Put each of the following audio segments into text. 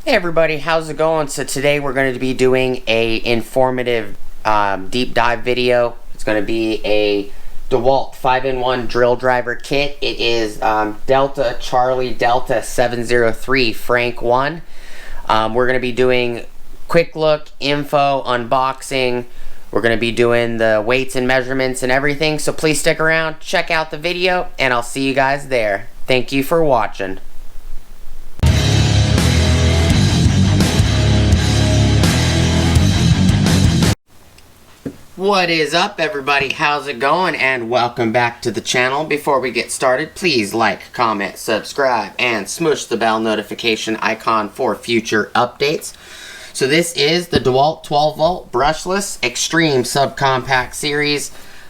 Hey everybody, how's it going? So today we're going to be doing a informative deep dive video. It's going to be a Dewalt 5-in-1 drill driver kit. It is Delta Charlie Delta 703 Frank 1. We're going to be doing quick look, info, unboxing. We're going to be doing the weights and measurements and everything. So please stick around, check out the video, and I'll see you guys there. Thank you for watching. What is up everybody, how's it going, and welcome back to the channel. Before we get started, please like, comment, subscribe, and smush the bell notification icon for future updates. So this is the Dewalt 12-volt brushless extreme subcompact series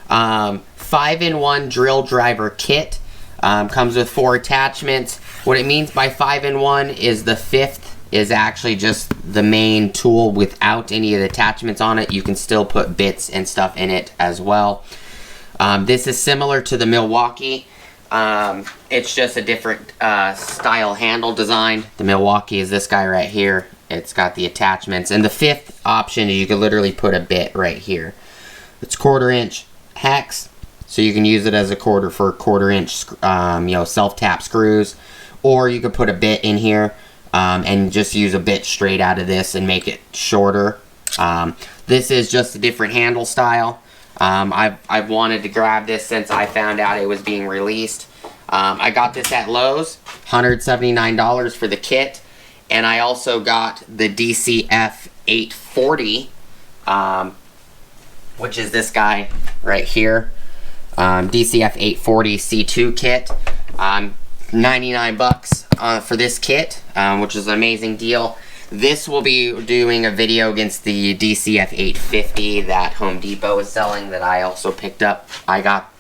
5-in-1 drill driver kit. Comes with 4 attachments. What it means by 5-in-1 is the 5th is actually just the main tool without any of the attachments on it. You can still put bits and stuff in it as well. This is similar to the Milwaukee. It's just a different style handle design. The Milwaukee is this guy right here. It's got the attachments. And the 5th option is you can literally put a bit right here. It's 1/4-inch hex, so you can use it as a quarter for 1/4-inch self-tap screws. Or you could put a bit in here. And just use a bit straight out of this and make it shorter. This is just a different handle style. I've wanted to grab this since I found out it was being released. I got this at Lowe's, $179 for the kit, and I also got the DCF840, which is this guy right here, DCF840 C2 kit. 99 bucks for this kit, which is an amazing deal. This will be doing a video against the DCF850 that Home Depot is selling that I also picked up. I got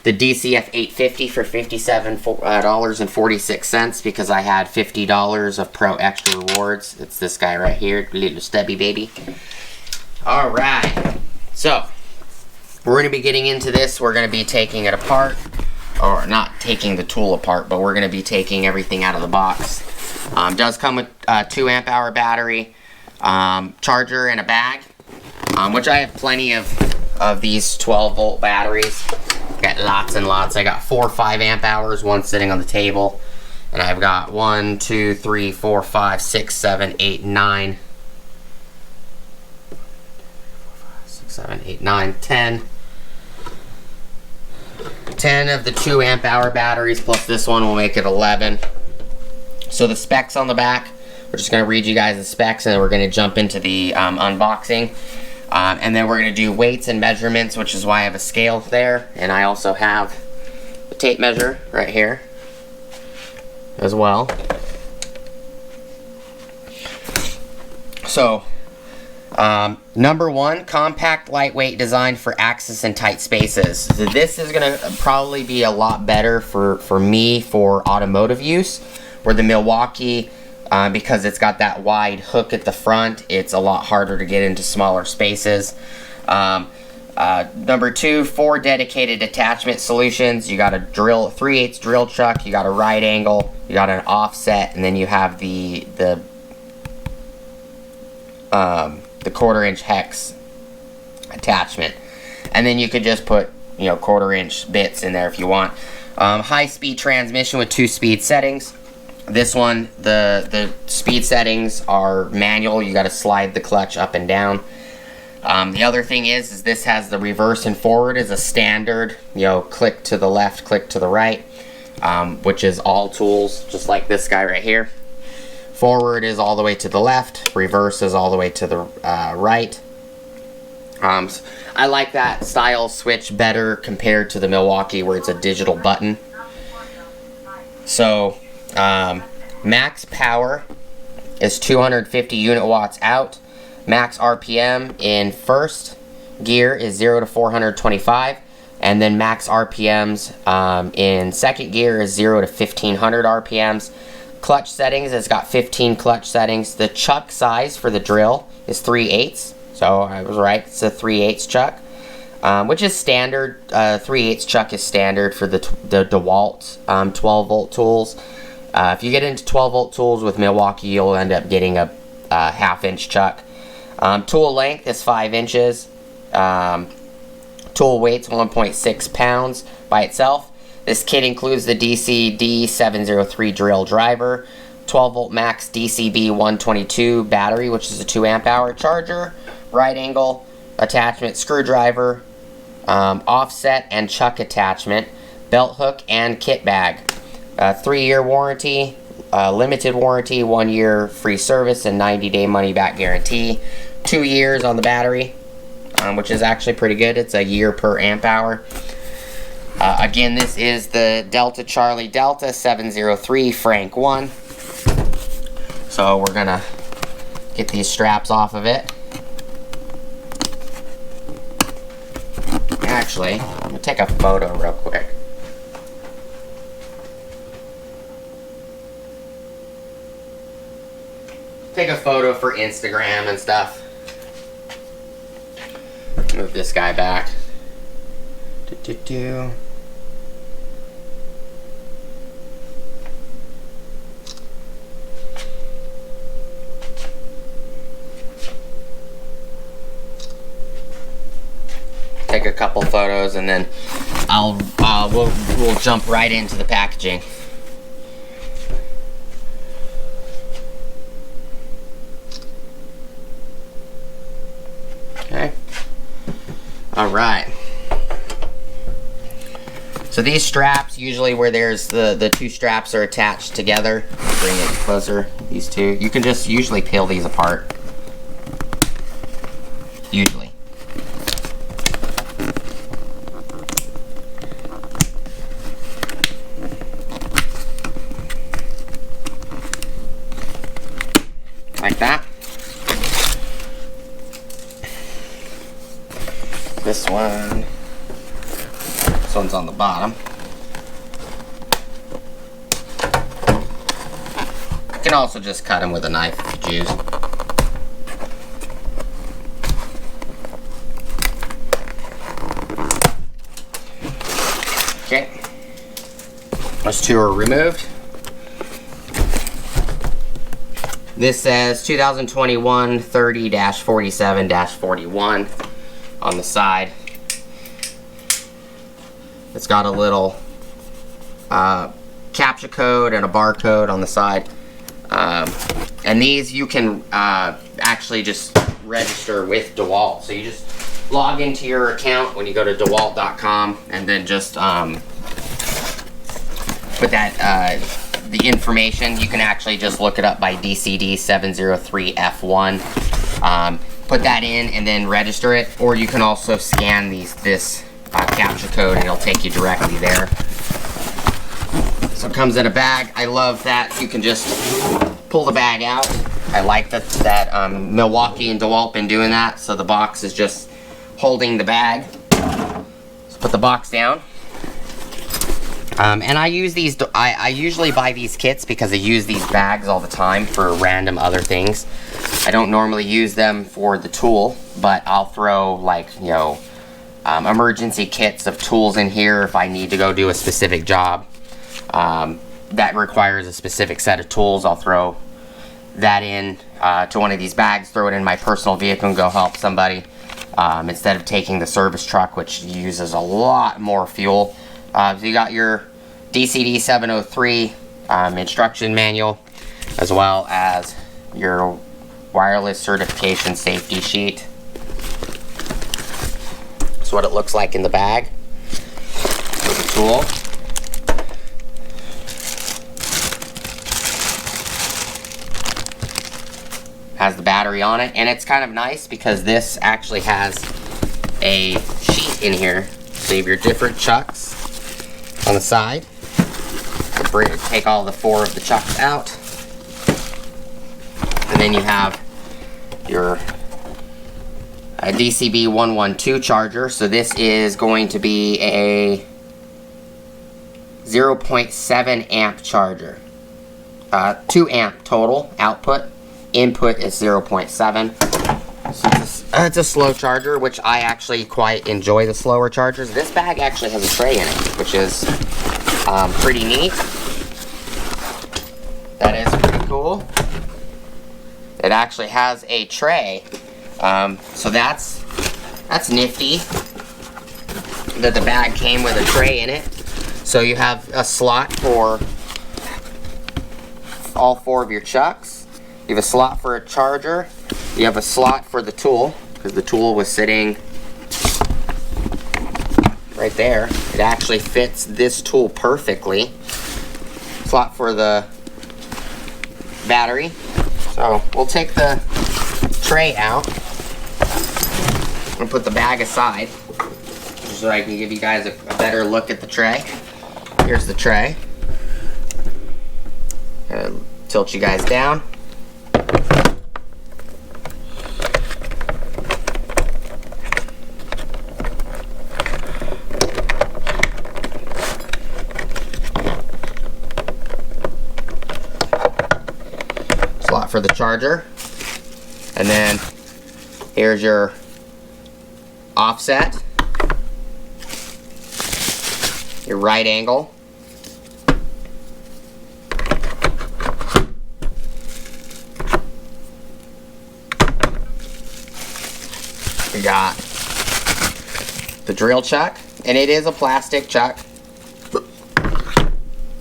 the DCF850 for $57.46 because I had $50 of Pro Extra rewards. It's this guy right here, little Stubby baby. Alright, so we're going to be getting into this. We're going to be taking it apart. Or not taking the tool apart, but we're going to be taking everything out of the box. Does come with a 2 amp-hour battery, charger, and a bag, which I have plenty of these 12-volt batteries. Got lots and lots. I got 4 5-amp-hours, one sitting on the table, and I've got 1, 2, 3, 4, 5, 6, 7, 8, 9, 10 of the 2 amp-hour batteries, plus this one will make it 11. So the specs on the back, we're just going to read you guys the specs, and then we're going to jump into the unboxing. And then we're going to do weights and measurements, which is why I have a scale there. And I also have a tape measure right here as well. So, number 1, compact, lightweight, designed for access in tight spaces. So this is going to probably be a lot better for me for automotive use, where the Milwaukee, because it's got that wide hook at the front, it's a lot harder to get into smaller spaces. Number 2, 4 dedicated attachment solutions. You got a drill, 3/8 drill chuck, you got a right angle, you got an offset, and then you have the 1/4-inch hex attachment, and then you could just put 1/4-inch bits in there if you want. High-speed transmission with 2 speed settings. This one, the speed settings are manual. You got to slide the clutch up and down. The other thing is this has the reverse and forward as a standard. Click to the left, click to the right, which is all tools, just like this guy right here. Forward is all the way to the left, reverse is all the way to the right. I like that style switch better compared to the Milwaukee, where it's a digital button. So, max power is 250 unit watts out. Max RPM in first gear is 0 to 425. And then max RPMs in second gear is 0 to 1500 RPMs. Clutch settings, it's got 15 clutch settings. The chuck size for the drill is 3/8, so I was right, it's a 3/8 chuck, which is standard. 3/8 chuck is standard for the DeWalt 12-volt tools. If you get into 12-volt tools with Milwaukee, you'll end up getting a half-inch chuck. Tool length is 5 inches. Tool weight's 1.6 pounds by itself. This kit includes the DCD703 drill driver, 12-volt max DCB122 battery, which is a 2 amp hour charger, right angle attachment screwdriver, offset and chuck attachment, belt hook, and kit bag. 3-year warranty, limited warranty, 1 year free service, and 90-day money-back guarantee. 2 years on the battery, which is actually pretty good. It's a year per amp hour. Again, this is the Delta Charlie Delta 703 Frank 1. So we're gonna get these straps off of it. Actually, I'm gonna take a photo real quick. Take a photo for Instagram and stuff. Move this guy back. Take a couple photos and then we'll jump right into the packaging. Okay. All right. So these straps, usually where there's the two straps are attached together. Bring it closer. These two. You can just usually peel these apart. Usually. Like that. This one's on the bottom. You can also just cut them with a knife if you choose. Okay. Those two are removed. This says 2021 30-47-41 on the side. It's got a little captcha code and a barcode on the side. And these you can actually just register with Dewalt. So you just log into your account when you go to dewalt.com and then just put that the information. You can actually just look it up by DCD703F1. Put that in and then register it, or you can also scan this captcha code and it'll take you directly there. So it comes in a bag. I love that you can just pull the bag out. I like that Milwaukee and Dewalt been doing that, so the box is just holding the bag. So put the box down. And I use these, I usually buy these kits because I use these bags all the time for random other things. I don't normally use them for the tool, but I'll throw, like, you know, emergency kits of tools in here if I need to go do a specific job that requires a specific set of tools. I'll throw that in to one of these bags, throw it in my personal vehicle and go help somebody instead of taking the service truck, which uses a lot more fuel. So you got your DCD703 instruction manual, as well as your wireless certification safety sheet. That's what it looks like in the bag with the tool. Has the battery on it, and it's kind of nice because this actually has a sheet in here. So you have your different chucks on the side. Take all the 4 of the chucks out, and then you have your DCB112 charger. So this is going to be a 0.7 amp charger. 2 amp total output. Input is 0.7. So it's a slow charger, which I actually quite enjoy the slower chargers. This bag actually has a tray in it, which is pretty neat. tool. It actually has a tray, so that's nifty that the bag came with a tray in it. So you have a slot for all 4 of your chucks. You have a slot for a charger. You have a slot for the tool, because the tool was sitting right there. It actually fits this tool perfectly. Slot for the battery. So we'll take the tray out and put the bag aside so I can give you guys a better look at the tray. Here's the tray. Gonna tilt you guys down. Slot for the charger. And then here's your offset, your right angle, we got the drill chuck, and it is a plastic chuck, and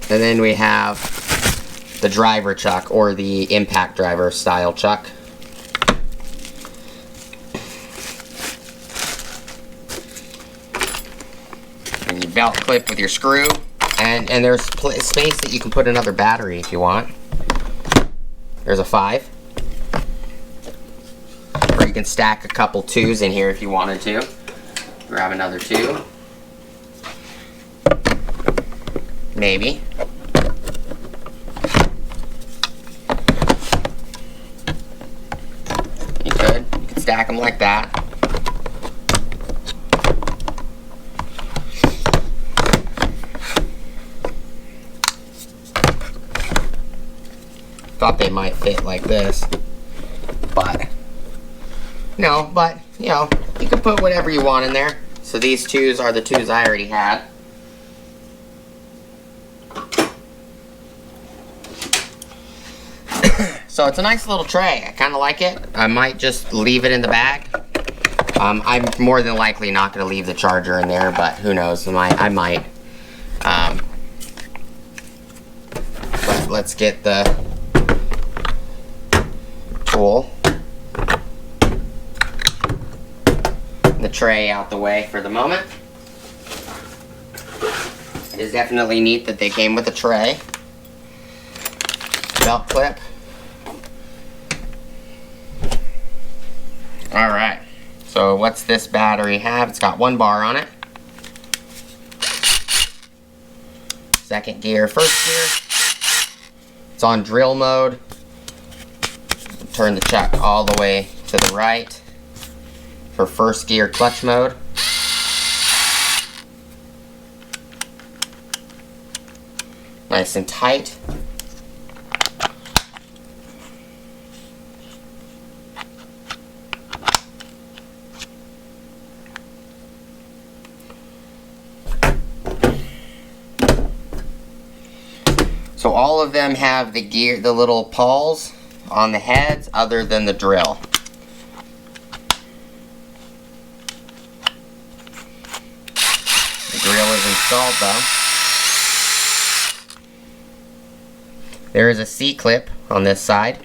then we have the driver chuck, or the impact driver style chuck. Belt clip with your screw, and there's space that you can put another battery if you want. There's a 5, or you can stack a couple 2s in here if you wanted to. Grab another 2, maybe. You could stack them like that. Thought they might fit like this, but no, but you know, you can put whatever you want in there. So these 2s are the 2s I already had. So it's a nice little tray. I kind of like it. I might just leave it in the bag. I'm more than likely not going to leave the charger in there, but who knows, I might. But let's get the tool, the tray out the way for the moment. It is definitely neat that they came with a tray. Belt clip. Alright, so what's this battery have? It's got 1 bar on it. Second gear, first gear. It's on drill mode. Turn the chuck all the way to the right for first gear clutch mode. Nice and tight. So all of them have the gear, the little pawls on the heads, other than the drill. The drill is installed though. There is a C-clip on this side.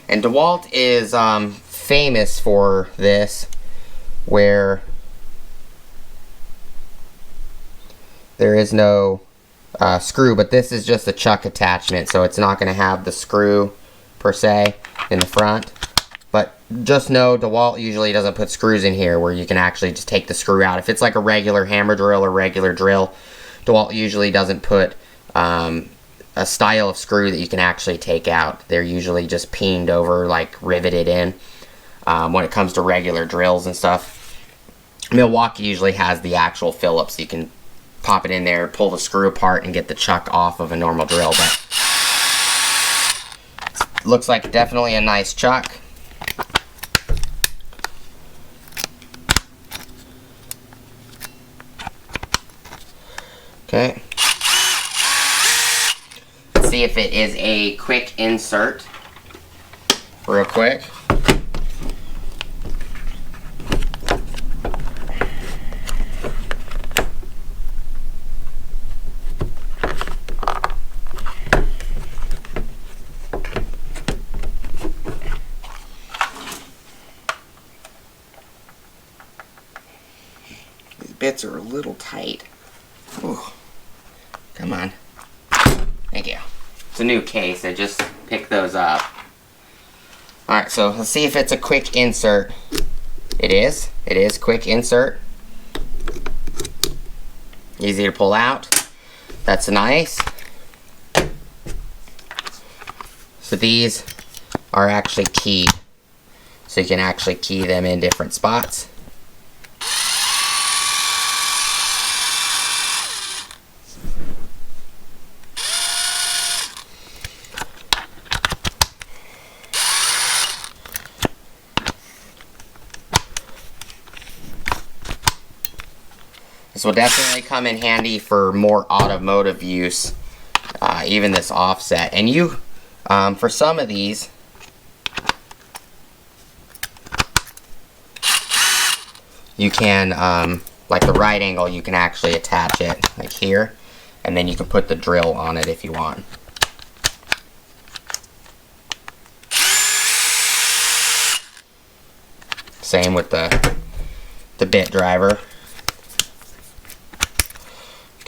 And Dewalt is famous for this, where there is no screw, but this is just a chuck attachment, so it's not going to have the screw per se in the front. But just know DeWalt usually doesn't put screws in here where you can actually just take the screw out. If it's like a regular hammer drill or regular drill, DeWalt usually doesn't put a style of screw that you can actually take out. They're usually just peened over, like riveted in. When it comes to regular drills and stuff, Milwaukee usually has the actual Phillips. You can pop it in there, pull the screw apart, and get the chuck off of a normal drill. But looks like definitely a nice chuck. Okay. Let's see if it is a quick insert. Real quick. These bits are a little tight. Ooh. Come on. Thank you. It's a new case. I just picked those up. Alright, so let's see if it's a quick insert. It is. It is quick insert. Easy to pull out. That's nice. So these are actually keyed. So you can actually key them in different spots. This will definitely come in handy for more automotive use, even this offset. And you, for some of these, you can, like the right angle, you can actually attach it like here, and then you can put the drill on it if you want. Same with the bit driver.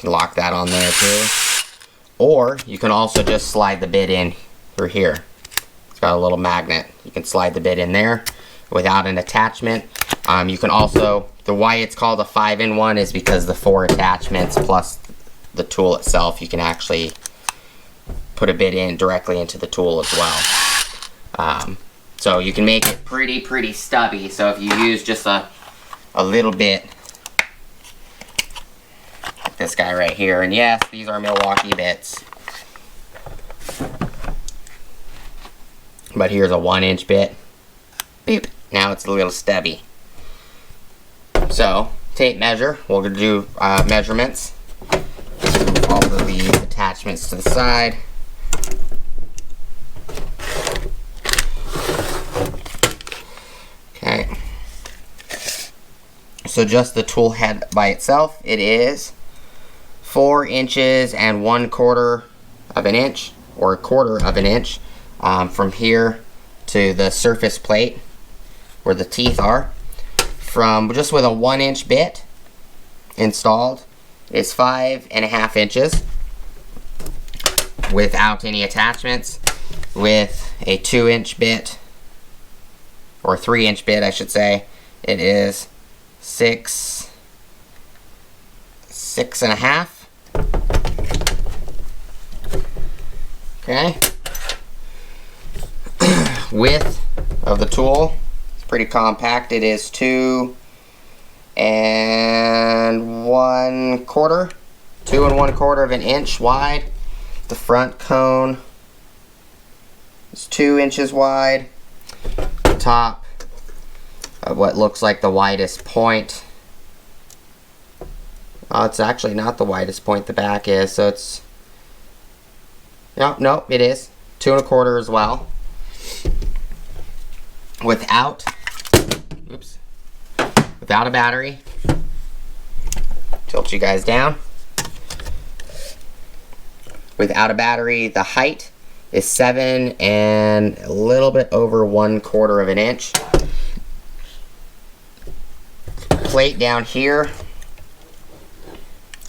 Lock that on there too. Or you can also just slide the bit in through here. It's got a little magnet. You can slide the bit in there without an attachment. You can also, the why it's called a 5-in-1 is because the 4 attachments plus the tool itself, you can actually put a bit in directly into the tool as well. So you can make it pretty stubby. So if you use just a little bit, this guy right here, and yes, these are Milwaukee bits, but here's a 1-inch bit. Beep. Now it's a little stubby. So tape measure, we'll do measurements. Move all of these attachments to the side. Okay, so just the tool head by itself, it is 4 inches and 1/4 of an inch, or 1/4 of an inch, from here to the surface plate where the teeth are. From just with a 1-inch bit installed is 5.5 inches without any attachments. With a 2-inch bit, or 3-inch bit I should say, it is 6.5. Okay. Width of the tool, it's pretty compact. It is 2 1/4 of an inch wide. The front cone is 2 inches wide. The top of what looks like the widest point. Oh, it's actually not the widest point, the back is, so it's, no, it is 2 1/4 as well. Without a battery. Tilt you guys down. Without a battery, the height is 7 and a little bit over 1/4 of an inch. Plate down here,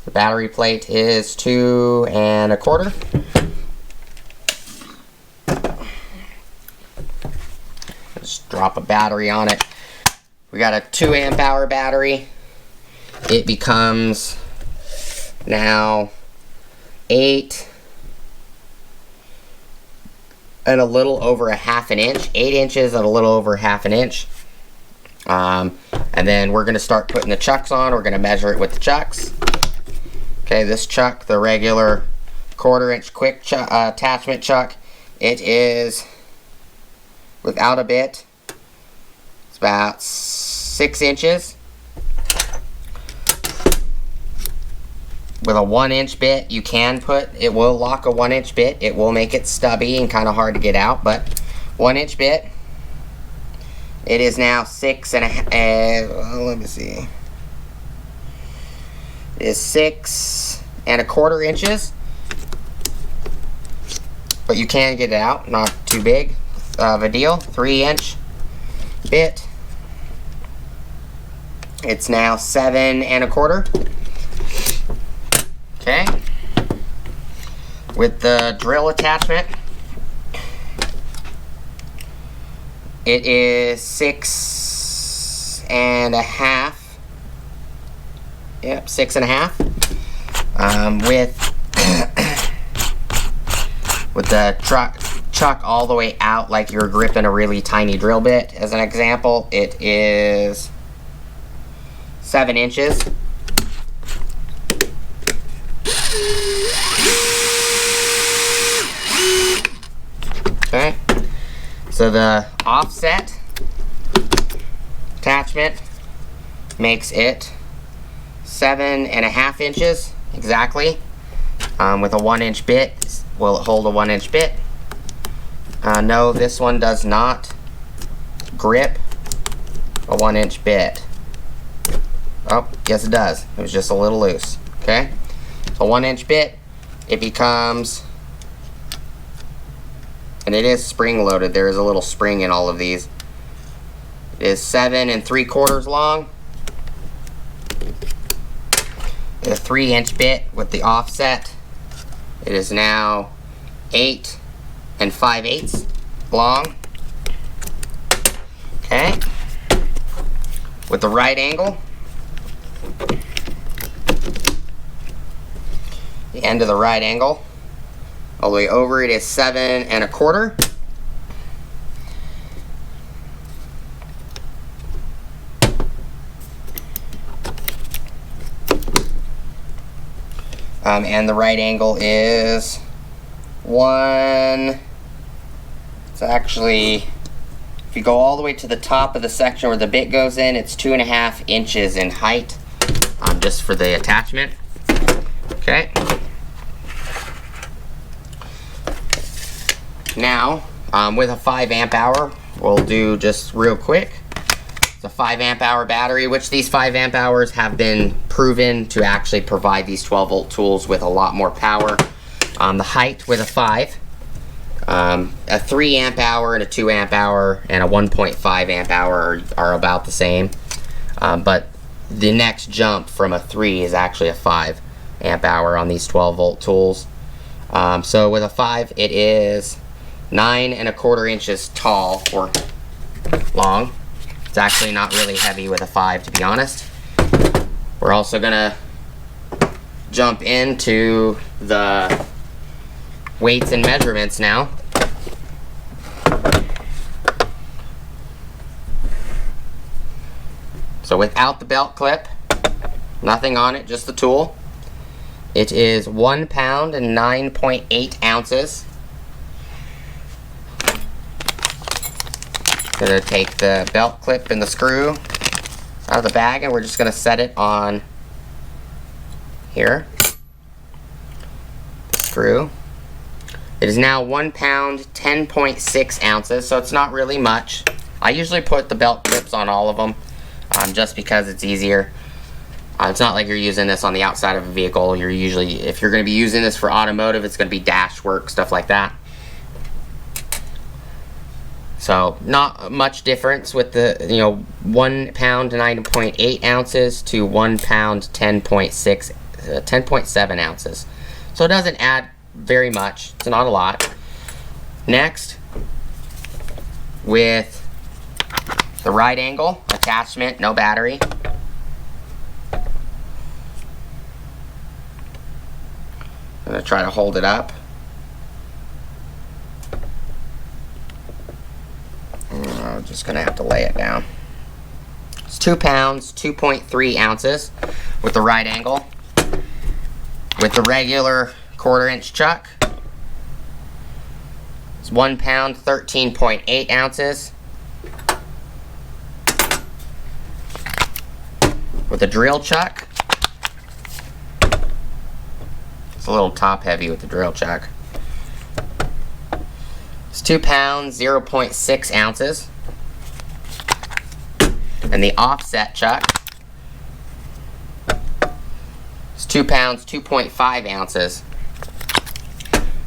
the battery plate is 2 1/4. Just drop a battery on it. We got a 2 amp hour battery. It becomes now 8 and a little over a 1/2 inch. 8 inches and a little over 1/2 inch. And then we're going to start putting the chucks on. We're going to measure it with the chucks. Okay, this chuck, the regular 1/4 inch quick attachment chuck, it is, without a bit, it's about 6 inches. with a 1-inch bit, you can put, it will lock a 1-inch bit. It will make it stubby and kind of hard to get out, but 1-inch bit. It is now 6.5, let me see. It is 6.25 inches. But you can get it out, not too big of a deal. 3-inch bit. It's now 7.25. Okay. With the drill attachment, it is 6.5. Yep, 6.5. With the chuck all the way out like you're gripping a really tiny drill bit. As an example, it is 7 inches. Okay, so the offset attachment makes it 7.5 inches exactly. With a 1-inch bit, will it hold a 1-inch bit? No, this one does not grip a 1-inch bit. Oh, yes it does. It was just a little loose. Okay, so 1-inch bit, it becomes, and it is spring loaded. There is a little spring in all of these. It is 7.75 long. A 3-inch bit with the offset. It is now 8 5/8 long. Okay. With the right angle, the end of the right angle, all the way over, it is 7.25. And the right angle is it's actually, if you go all the way to the top of the section where the bit goes in, it's 2.5 inches in height, just for the attachment. Okay. Now, with a 5 amp hour, we'll do just real quick. It's a 5 amp hour battery, which these 5 amp hours have been proven to actually provide these 12-volt tools with a lot more power. The height with a 5, a 3 amp hour and a 2 amp hour and a 1.5 amp hour are about the same. But the next jump from a 3 is actually a 5 amp hour on these 12-volt tools. So with a 5, it is 9.25 inches tall or long. It's actually not really heavy with a 5, to be honest. We're also gonna jump into the weights and measurements now. So without the belt clip, nothing on it, just the tool, it is 1 pound and 9.8 ounces. Gonna take the belt clip and the screw out of the bag, and we're just gonna set it on here. The screw. It is now 1 pound, 10.6 ounces, so it's not really much. I usually put the belt clips on all of them, just because it's easier. It's not like you're using this on the outside of a vehicle. You're usually, if you're gonna be using this for automotive, it's gonna be dash work, stuff like that. So not much difference with the, 1 pound 9.8 ounces to 1 pound 10.7 ounces. So it doesn't add very much. It's not a lot. Next, with the right angle attachment, no battery. I'm gonna try to hold it up. I'm just gonna have to lay it down. It's 2 pounds, 2.3 ounces with the right angle. With the regular 1/4 inch chuck, it's 1 pound, 13.8 ounces. With the drill chuck, It's a little top heavy with the drill chuck. It's 2 pounds, 0.6 ounces. And the offset chuck is 2 pounds, 2.5 ounces.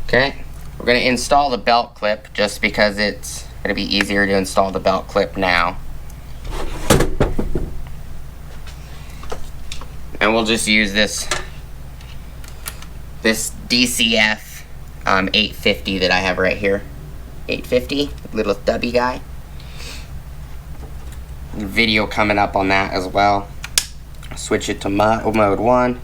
Okay, we're going to install the belt clip just because it's going to be easier to install the belt clip now. And we'll just use this DCF 850 that I have right here. 850, little stubby guy. Video coming up on that as well. Switch it to mode 1.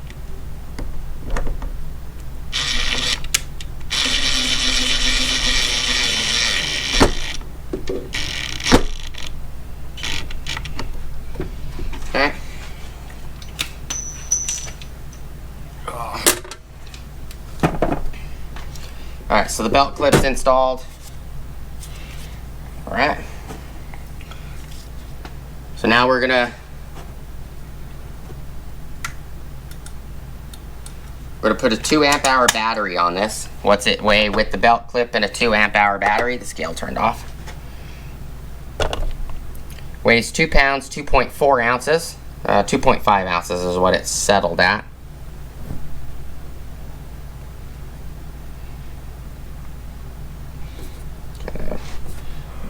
Okay. Alright, so the belt clip's installed. Alright. So now we're gonna put a 2 amp hour battery on this. What's it weigh with the belt clip and a 2 amp hour battery? The scale turned off. Weighs 2 pounds, 2.4 ounces. 2.5 ounces is what it's settled at.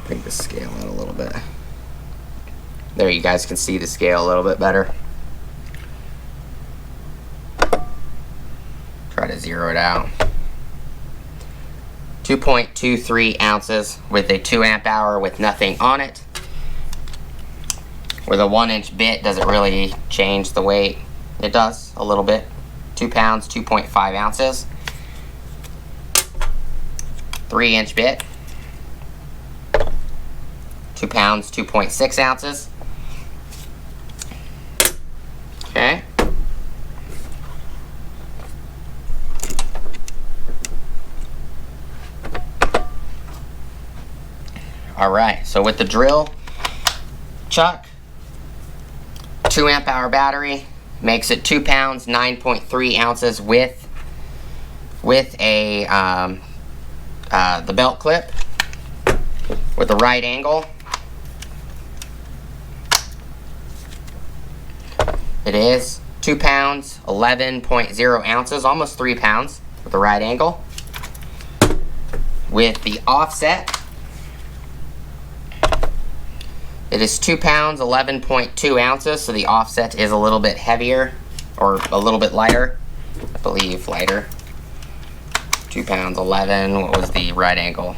Bring the scale out a little bit. There, you guys can see the scale a little bit better. Try to zero it out. 2.23 ounces with a 2 amp hour with nothing on it. With a 1-inch bit, does it really change the weight? It does, a little bit. 2 pounds, 2.5 ounces. 3-inch bit. 2 pounds, 2.6 ounces. Okay. Alright, so with the drill chuck, 2 amp hour battery, makes it 2 pounds, 9.3 ounces with a the belt clip with the right angle. It is 2 pounds, 11.0 ounces, almost 3 pounds with the right angle. With the offset, it is 2 pounds, 11.2 ounces, so the offset is a little bit heavier, or a little bit lighter. I believe lighter. 2 pounds, 11, what was the right angle?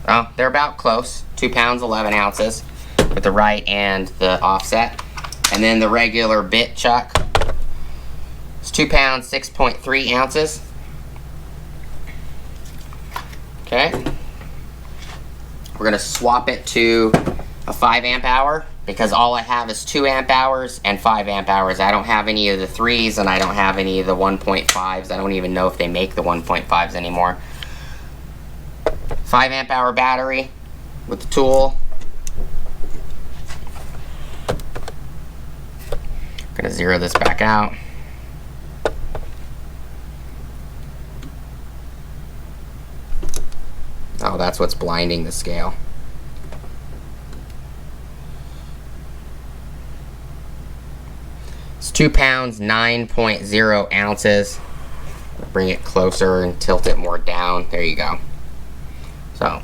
Oh, they're about close. 2 pounds, 11 ounces with the right and the offset. And then the regular bit chuck is 2 pounds, 6.3 ounces. Okay. We're going to swap it to a 5 amp hour because all I have is 2 amp hours and 5 amp hours. I don't have any of the 3s and I don't have any of the 1.5s. I don't even know if they make the 1.5s anymore. 5 amp hour battery with the tool. Gonna zero this back out. Oh, that's what's blinding the scale. It's 2 pounds, 9.0 ounces. Bring it closer and tilt it more down. There you go. So,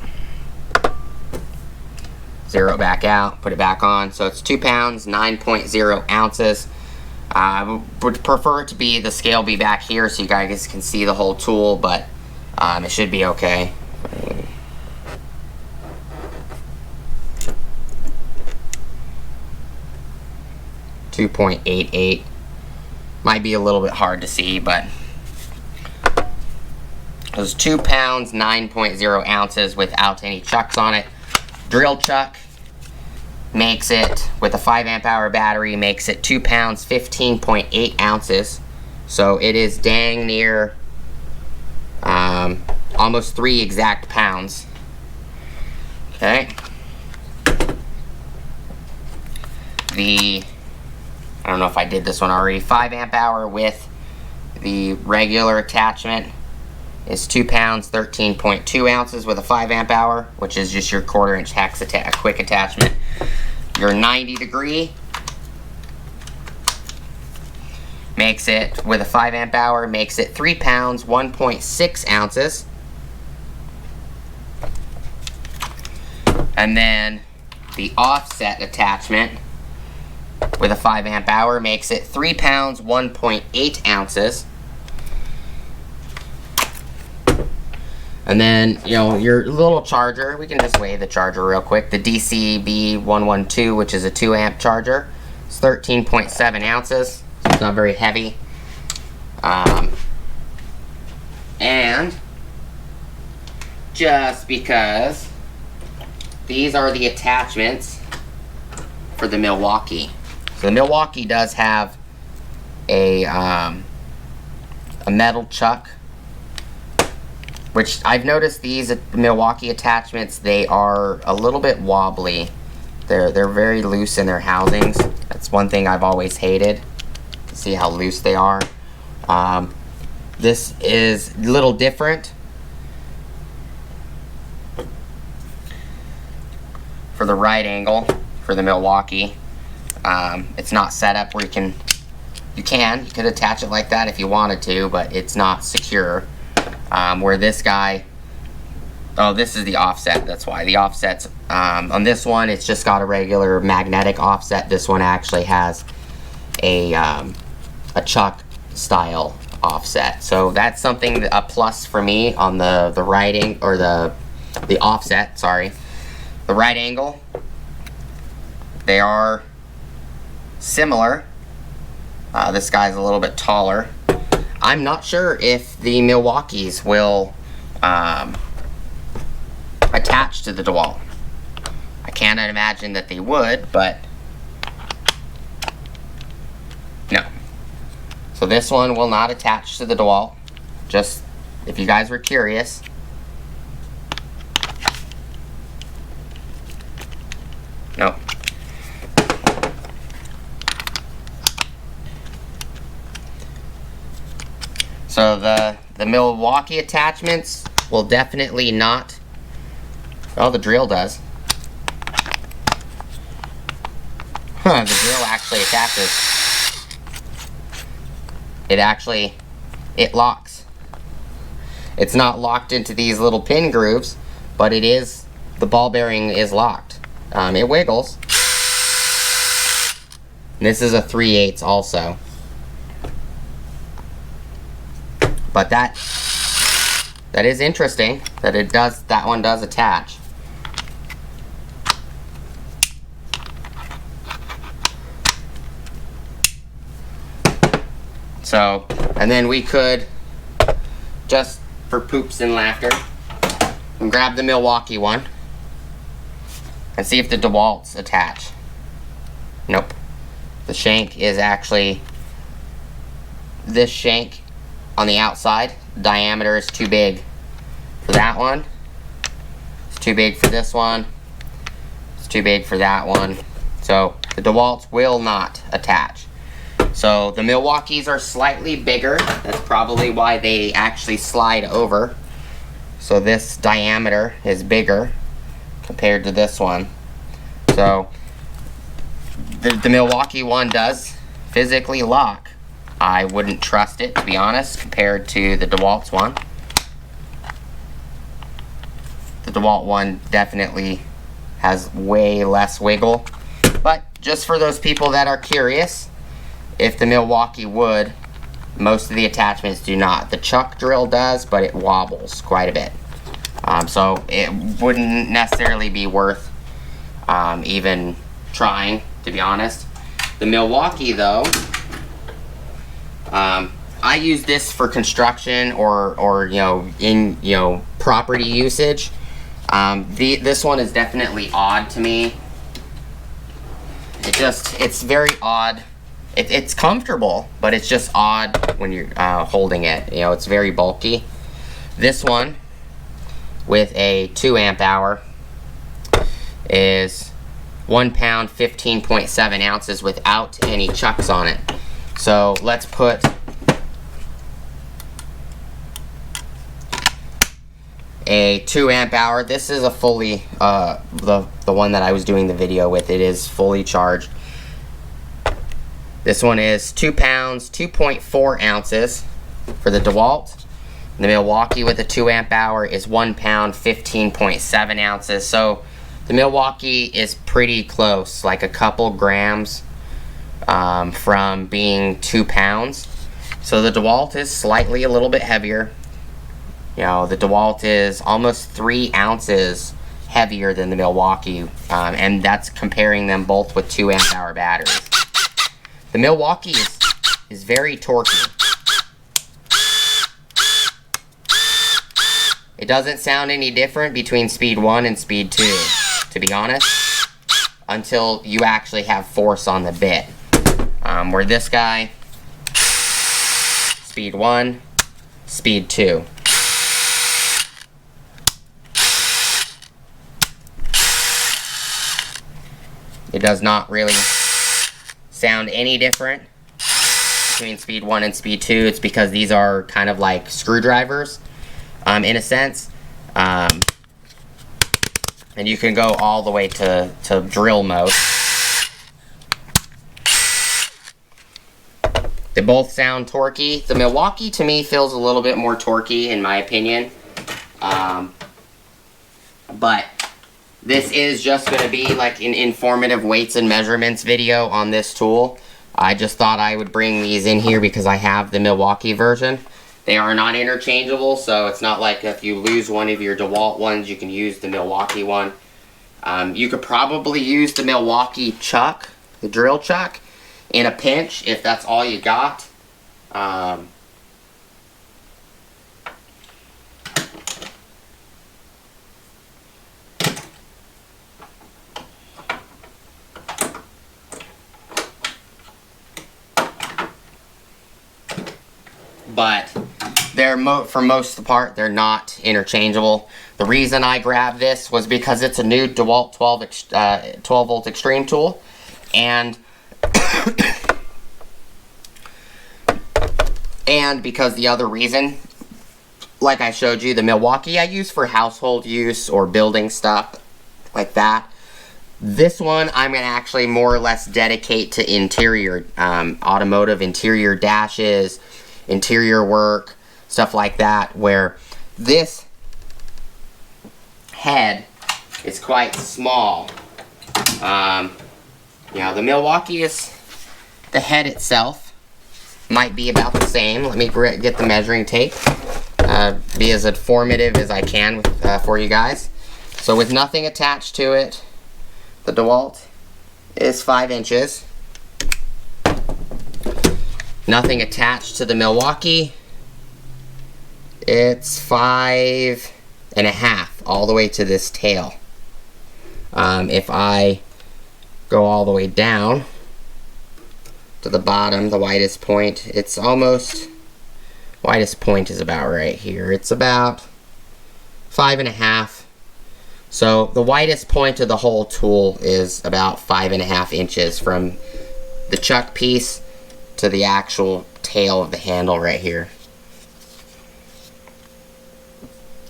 zero it back out, put it back on. So it's 2 pounds, 9.0 ounces. I would prefer it to be, the scale be back here so you guys can see the whole tool, but it should be okay. 2.88. Might be a little bit hard to see, but it was 2 pounds, 9.0 ounces without any chucks on it. Drill chuck makes it, with a 5 amp hour battery, makes it 2 pounds, 15.8 ounces. So it is dang near almost 3 exact pounds. Okay. I don't know if I did this one already, 5 amp hour with the regular attachment is 2 pounds, 13.2 ounces with a 5 amp hour, which is just your 1/4 inch hex quick attachment. Your 90 degree makes it, with a 5 amp hour, makes it 3 pounds, 1.6 ounces. And then the offset attachment with a 5 amp hour makes it 3 pounds, 1.8 ounces. And then, you know, your little charger, we can just weigh the charger real quick. The DCD703F1, which is a 2 amp charger, it's 13.7 ounces, so it's not very heavy. And just because these are the attachments for the Milwaukee. So the Milwaukee does have a metal chuck, which I've noticed these Milwaukee attachments, they are a little bit wobbly. They're very loose in their housings. That's one thing I've always hated. See how loose they are. This is a little different. For the right angle for the Milwaukee, it's not set up where you could attach it like that if you wanted to, but it's not secure. Where this guy, oh, this is the offset, that's why. The offsets, on this one, it's just got a regular magnetic offset. This one actually has a chuck style offset. So that's something, a plus for me on the right or the offset, sorry. The right angle, they are similar. This guy's a little bit taller. I'm not sure if the Milwaukees will attach to the Dewalt. I cannot imagine that they would, but no. So this one will not attach to the Dewalt, just if you guys were curious. No. So the Milwaukee attachments will definitely not, oh, the drill does. Huh, the drill actually attaches. It locks. It's not locked into these little pin grooves, but it is, the ball bearing is locked. It wiggles. And this is a 3/8 also. But that is interesting that that one does attach. So, and then we could, just for poops and laughter, grab the Milwaukee one and see if the Dewalts attach. Nope. The shank is actually, this shank on the outside, diameter is too big for that one. It's too big for this one. It's too big for that one. So the Dewalts will not attach. So the Milwaukees are slightly bigger. That's probably why they actually slide over. So this diameter is bigger compared to this one. So the Milwaukee one does physically lock. I wouldn't trust it, to be honest, compared to the Dewalt's one. The Dewalt one definitely has way less wiggle. But just for those people that are curious, if the Milwaukee would, most of the attachments do not. The chuck drill does, but it wobbles quite a bit. So it wouldn't necessarily be worth even trying, to be honest. The Milwaukee, though, I use this for construction or in property usage. This one is definitely odd to me. It's very odd. It's comfortable, but it's just odd when you're holding it. You know, it's very bulky. This one with a 2 amp hour is 1 pound, 15.7 ounces without any chucks on it. So let's put a 2 amp hour. This is a fully, the one that I was doing the video with, it is fully charged. This one is 2 pounds, 2.4 ounces for the Dewalt. The Milwaukee with a 2 amp hour is 1 pound, 15.7 ounces. So the Milwaukee is pretty close, like a couple grams from being 2 pounds. So the Dewalt is slightly a little bit heavier. You know, the Dewalt is almost 3 ounces heavier than the Milwaukee, and that's comparing them both with 2 amp hour batteries. The Milwaukee is very torquey. It doesn't sound any different between speed 1 and speed 2, to be honest, until you actually have force on the bit. Where this guy, speed 1, speed 2. It does not really sound any different between speed 1 and speed 2. It's because these are kind of like screwdrivers, in a sense. And you can go all the way to drill mode. They both sound torquey. The Milwaukee, to me, feels a little bit more torquey, in my opinion. But this is just going to be like an informative weights and measurements video on this tool. I just thought I would bring these in here because I have the Milwaukee version. They are not interchangeable, so it's not like if you lose one of your Dewalt ones, you can use the Milwaukee one. You could probably use the Milwaukee chuck, the drill chuck, in a pinch if that's all you got. But they're for most of the part, they're not interchangeable. The reason I grabbed this was because it's a new Dewalt 12 volt extreme tool, and and because the other reason, like I showed you, the Milwaukee I use for household use or building stuff like that. This one I'm going to actually more or less dedicate to interior, automotive interior dashes, interior work, stuff like that, where this head is quite small. You know, the Milwaukee is, the head itself might be about the same. Let me get the measuring tape, be as informative as I can for you guys. So with nothing attached to it, the Dewalt is 5 inches. Nothing attached to the Milwaukee, it's 5.5 all the way to this tail. If I go all the way down to the bottom, the widest point, it's almost, widest point is about right here. It's about 5.5. So the widest point of the whole tool is about 5.5 inches from the chuck piece to the actual tail of the handle right here,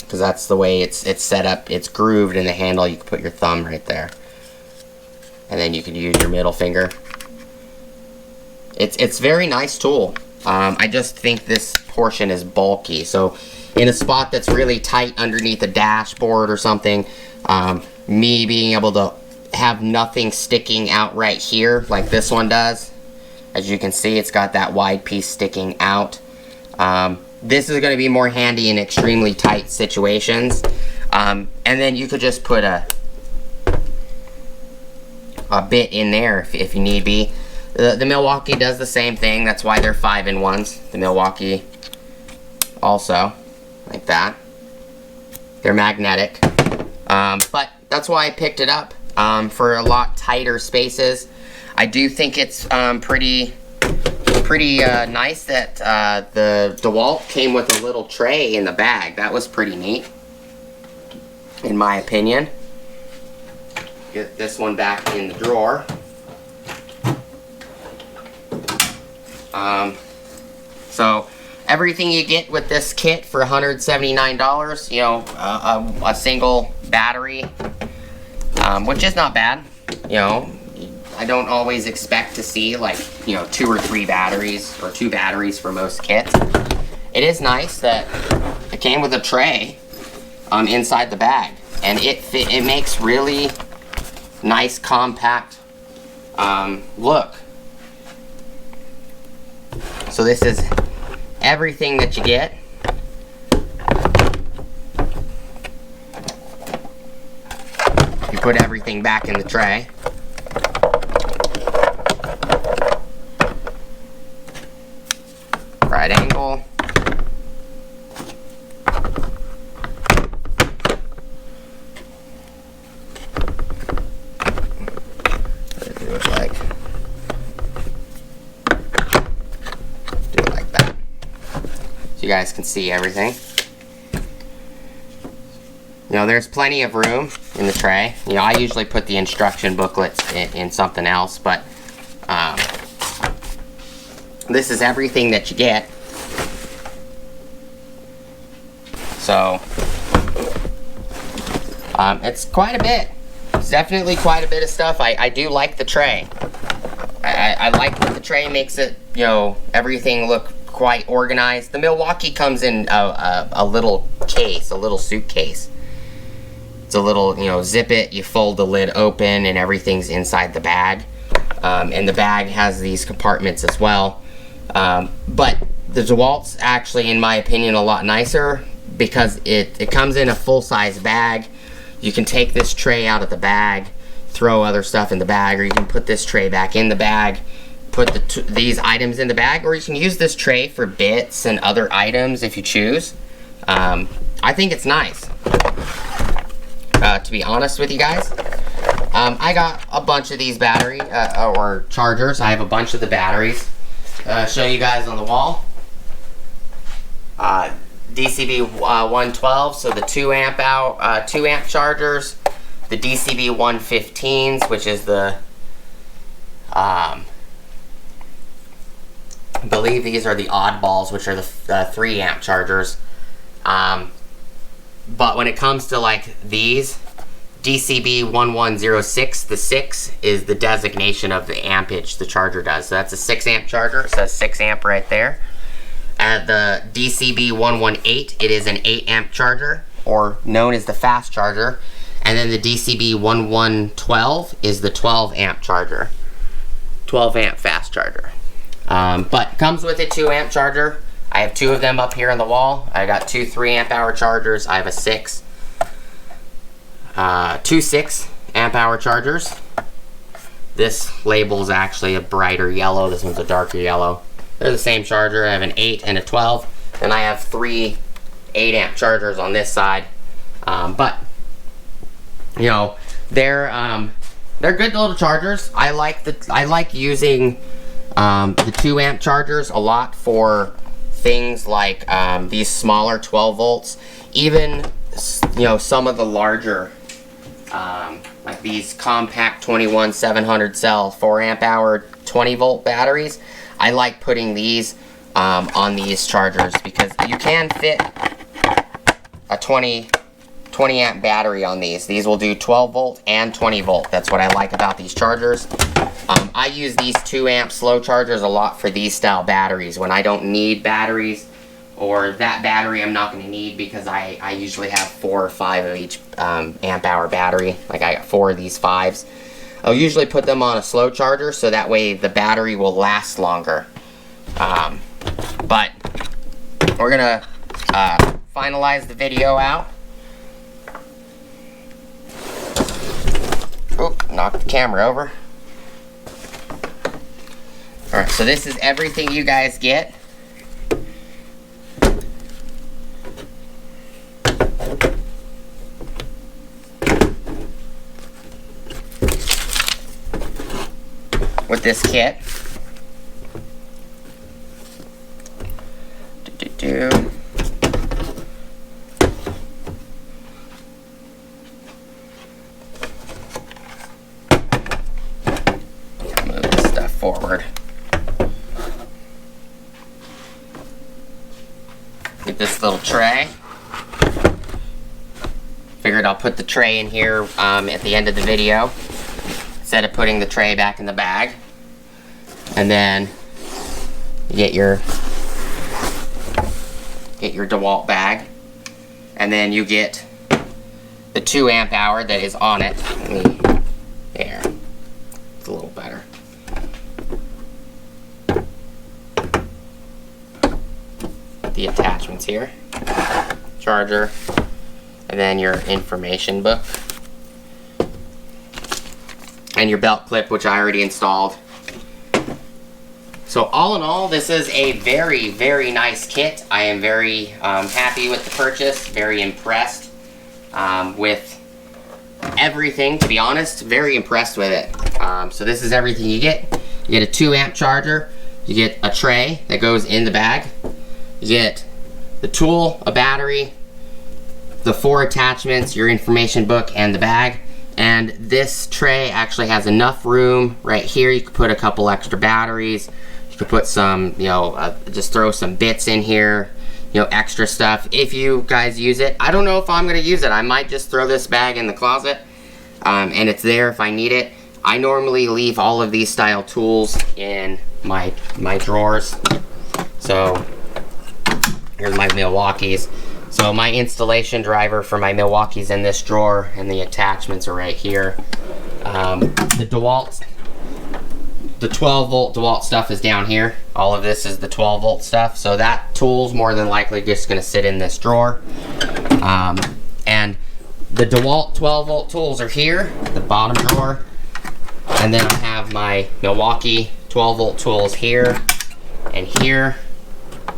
because that's the way it's set up. It's grooved in the handle. You can put your thumb right there, and then you can use your middle finger. It's very nice tool. I just think this portion is bulky, so in a spot that's really tight underneath the dashboard or something, me being able to have nothing sticking out right here like this one does. As you can see, it's got that wide piece sticking out. This is going to be more handy in extremely tight situations. And then you could just put a bit in there if you need be. The Milwaukee does the same thing. That's why they're 5-in-1s. The Milwaukee also, like that. They're magnetic. But that's why I picked it up, for a lot tighter spaces. I do think it's pretty nice that the Dewalt came with a little tray in the bag. That was pretty neat, in my opinion. Get this one back in the drawer. So everything you get with this kit for $179, you know, a single battery, which is not bad. You know, I don't always expect to see like, you know, 2 or 3 batteries or 2 batteries for most kits. It is nice that it came with a tray inside the bag, and it makes really nice compact look. So this is everything that you get. You put everything back in the tray. Right angle. Do it like that, so you guys can see everything. You know, there's plenty of room in the tray. You know, I usually put the instruction booklets in something else, but this is everything that you get. So it's quite a bit. It's definitely quite a bit of stuff. I do like the tray. I like that the tray makes it, you know, everything look quite organized. The Milwaukee comes in a little case, a little suitcase. It's a little, you know, zip it, you fold the lid open, and everything's inside the bag. And the bag has these compartments as well. But the Dewalt's actually, in my opinion, a lot nicer because it comes in a full-size bag. You can take this tray out of the bag, throw other stuff in the bag, or you can put this tray back in the bag, put these items in the bag, or you can use this tray for bits and other items if you choose. I think it's nice, to be honest with you guys. I got a bunch of these battery or chargers. I have a bunch of the batteries. Show you guys on the wall. DCB112, so the 2 amp chargers. The DCB115s, which is the I believe these are the oddballs, which are the 3 amp chargers. But when it comes to like these, DCB1106, the 6 is the designation of the ampage the charger does. So that's a 6 amp charger. It says 6 amp right there. At the DCB118, it is an 8 amp charger, or known as the fast charger. And then the DCB1112 is the 12 amp charger. 12 amp fast charger. But comes with a 2 amp charger. I have 2 of them up here on the wall. I got 2 3 amp hour chargers. I have a 2 6 amp hour chargers. This label is actually a brighter yellow. This one's a darker yellow. They're the same charger. I have an 8 and a 12. And I have 3 8 amp chargers on this side. But you know, they're good little chargers. I like using the 2 amp chargers a lot for things like these smaller 12 volts. Even, you know, some of the larger like these compact 21700 cell 4 amp hour 20 volt batteries. I like putting these on these chargers because you can fit a 20 amp battery on these. These will do 12 volt and 20 volt. That's what I like about these chargers. I use these 2 amp slow chargers a lot for these style batteries when I don't need batteries, or that battery I'm not going to need because I usually have 4 or 5 of each amp hour battery. Like I got 4 of these 5s. I'll usually put them on a slow charger so that way the battery will last longer. But we're going to finalize the video out. Oop, knocked the camera over. Alright, so this is everything you guys get. With this kit. Move this stuff forward. at this little tray. Figured I'll put the tray in here at the end of the video instead of putting the tray back in the bag. And then you get your DeWalt bag, and then you get the 2 amp hour that is on it. There, it's a little better. The attachments here, charger, and then your information book, and your belt clip, which I already installed. So all in all, this is a very, very nice kit. I am very happy with the purchase, very impressed with everything, to be honest. Very impressed with it. So this is everything you get. You get a 2 amp charger, you get a tray that goes in the bag, you get the tool, a battery, the 4 attachments, your information book, and the bag. And this tray actually has enough room right here. You could put a couple extra batteries. You could put some, just throw some bits in here, extra stuff if you guys use it. I don't know if I'm going to use it. I might just throw this bag in the closet, and it's there if I need it. I normally leave all of these style tools in my drawers. So here's my Milwaukees. So my installation driver for my Milwaukee's in this drawer, and the attachments are right here. The DeWalt, the 12 volt DeWalt stuff is down here. All of this is the 12 volt stuff. So that tool's more than likely just gonna sit in this drawer. And the DeWalt 12 volt tools are here, the bottom drawer. And then I have my Milwaukee 12 volt tools here and here.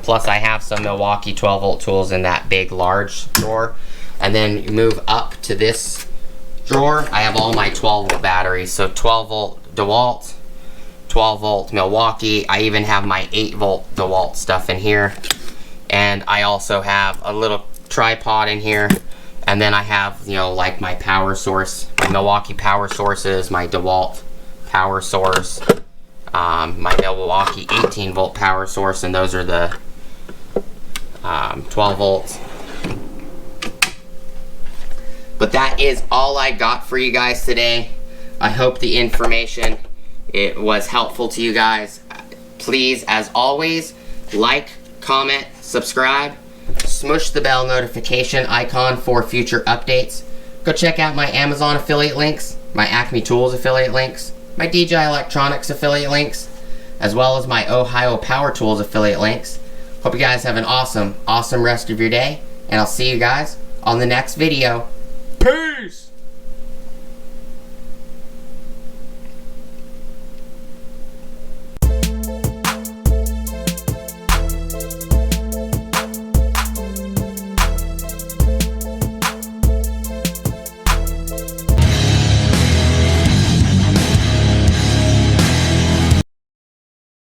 Plus I have some Milwaukee 12 volt tools in that big large drawer. And then you move up to this drawer, I have all my 12 volt batteries. So 12 volt DeWalt, 12 volt Milwaukee. I even have my 8 volt DeWalt stuff in here. And I also have a little tripod in here. And then I have, like my power source, my Milwaukee power sources, my DeWalt power source, my Milwaukee 18 volt power source, and those are the 12 volts. But that is all I got for you guys today. I hope the information was helpful to you guys. Please, as always, like, comment, subscribe, smush the bell notification icon for future updates. Go check out my Amazon affiliate links, my Acme Tools affiliate links, my DJI Electronics affiliate links, as well as my Ohio Power Tools affiliate links. Hope you guys have an awesome rest of your day, and I'll see you guys on the next video. Peace!